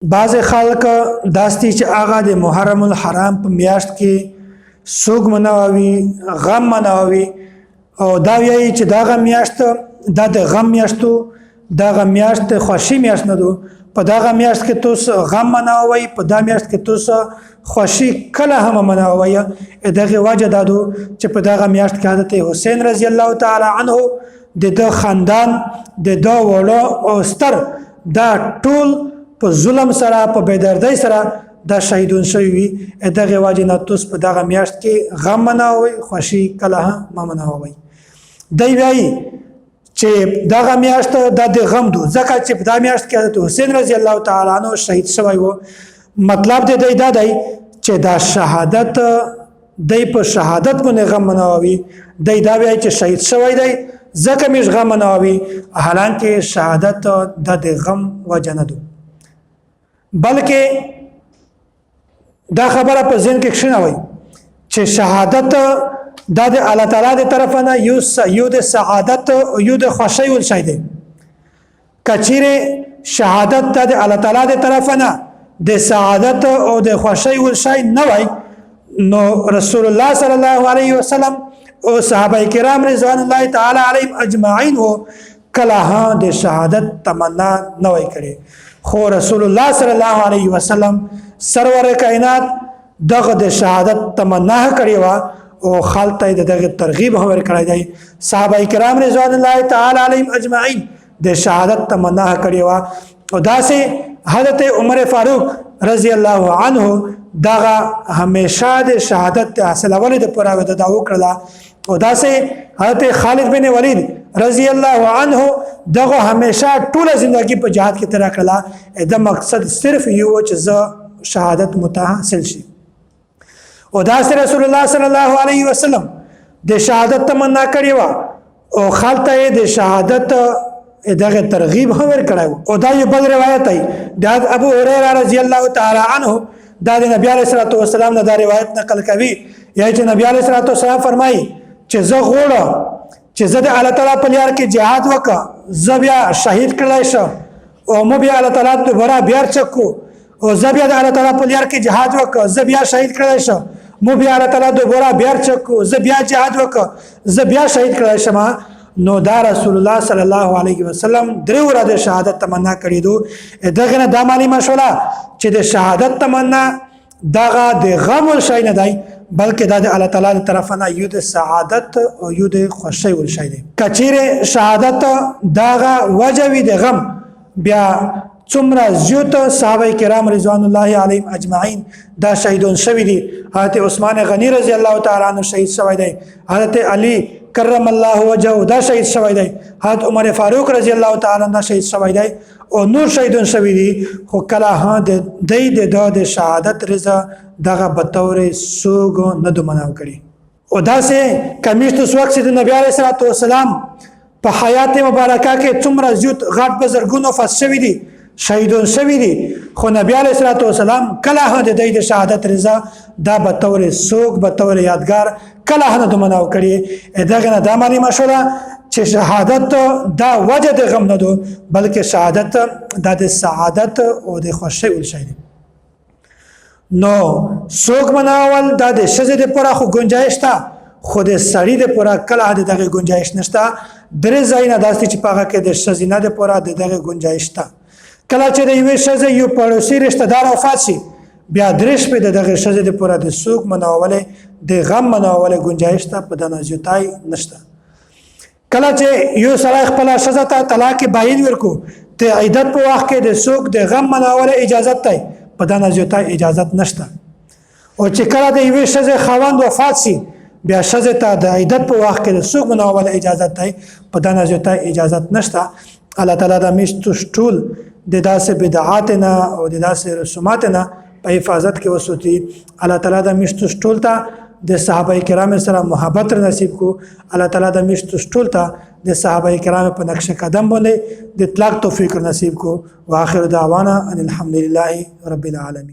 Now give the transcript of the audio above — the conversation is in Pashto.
بعض خلک داستی چې هغه د محرم الحرام په میاشت کې سوګ مناوي غم مناوي او دا وایي چې دا غم میاشت د غم میاشتو دا غم میاشت خوشي میاشت نه دو په دا غم میاشت کې توس غم مناوي په دا میاشت کې توس خوشي کله هم مناوي دغه وجه دادو چې په دا غم میاشت کې حضرت حسین رضی الله تعالی عنه د خاندان د دا وړو او ستر دا ټول په ظلم سره په بیدردۍ سره دا شهیدون شوی وي دغه واجب نه توس په دغه میاشت کې غم مناوي خوشي کله ما مناوي دی وی چې دغه میاشت د غم دو ځکه چې په دغه میاشت کې حضرت حسین رضی الله تعالی عنہ شهید شوی وو مطلب د دې دا دی چې دا شهادت دی په شهادت باندې غم مناوي دی دا وی چې شهید شوی دی ځکه مش غم مناوي حالانکه شهادت د غم وجه نه دو بلکې دا خبره په ذهن کې شنوي چې شهادت د الله تعالی د طرف نه یو د سعادت او یو د خوشي ول شي دي کچيره شهادت د الله تعالی د طرف نه د سعادت او د خوشي ول شي نه وای نو رسول الله صلی الله علیه وسلم او صحابه کرام رضوان الله تعالی علیهم اجمعین او کله د شهادت تمنا نه وای کړي خو رسول الله صلی الله علیه وسلم سرور کائنات دغه د شهادت تمنا کړی و او خالته دغه ترغیب هم ورکړی دی صحابه کرام رضوان الله تعالی علیهم اجمعین د شهادت تمنا کړی و او داسې حضرت عمر فاروق رضی الله عنه دغه همیشه د شهادت حاصل ولې د پوره د داو کړلا او داسې حضرت خالد بن ولید رضی الله عنه دغه همیشه ټول ژوندۍ په جهاد کې تر کړلا د مقصد صرف یو چې ز شهادت متحصل شي او داسې رسول الله صلی الله علیه وسلم د شهادت تمنا کړی و او خالته د شهادت دغه ترغیب هم ورکړی او دا یو بل روایت دی د ابو هريره رضی الله تعالی عنه د نبی علیه الصلاه والسلام نه دا روایت نقل کوي یا چې نبی علیه الصلاه والسلام فرمایي چې زه غوړم چې زه د الله تعالی په لار کې jihad وکړم زه بیا شهید کړای شم او مو بیا الله تعالی دوباره بیا چکو او زه بیا د الله تعالی په لار کې jihad وکړم زه بیا شهید کړای شم مو بیا الله تعالی دوباره بیا چکو زه بیا jihad وکړم زه بیا شهید کړای شم نو دا رسول الله صلی الله علیه وسلم درې ورځې شهادت تمنا کړې دو دغه نه د معلومه شولا چې د شهادت تمنا دغه د غم ول شي نه دی بلکې د الله تعالی طرف نه یو د سعادت او یو د خوشي ول شي دی کچيره شهادت دغه وجوي د غم بیا څومره زیات صحابه کرام رضوان الله علیهم اجمعین دا شهیدون شوی دي حضرت عثمان غنی رضی الله تعالی عنہ شهید شوی دی حضرت علی کرم الله وجهه دا شهید شوی دی حضرت عمر فاروق رضی الله تعالی عنہ شهید شوی دی او نور شهیدون شوی دي خو کله د شهادت رضا دغه بتور سوګ نه دومناو کړي او دا سه کمیشت وخت د نبی علیه الصلاه والسلام په حیات مبارکه کې څومره زیات غټ بزرګونو فاس شوی دي شهیدون شوی دي خو نبی علیه الصلاه والسلام کله د شهادت رضا دا بتور سوګ بتور یادگار کله نه دومناو کړي دغه نه د معلومه شولا چې شهادت دا وجه د غم نه دو بلکې شهادت د سعادت او د خوشي ول شي نو سوګ مناول د شزه د پوره خو گنجائش تا خو د سړی د پوره کله دغه گنجائش نشتا درې ځای نه داسې چې پاګه کې د شزینه د پوره دغه گنجائش تا کله چې د یو شزه یو پړوسی رشتہ دار وفات شي بیا درش په دغه شزه د پوره د سوګ مناوله د غم مناوله گنجائش تا په د نازیتای نشتا کله چې یو سړی خپل شزه ته طلاق باین ورکو ته عیدت په وخت کې د سوګ د غم مناوله اجازه ته په د نازیتای اجازه نشته او چې کله د یو شزه خوند وفات شي بیا شزه ته د عیدت په وخت کې د سوګ مناوله اجازه ته په د نازیتای اجازه نشته الله تعالی د مشت ټول د داسې بدعات نه او د داسې رسومات نه په حفاظت کې وسوتي الله تعالی د مشت ټول ته د صحابه کرام سره محبت نصیب کو الله تعالی د مشت ټول ته د صحابه کرام په نقش قدم باندې د اطلاق توفیق نصیب کو واخر دعوانا ان الحمدلله رب العالمین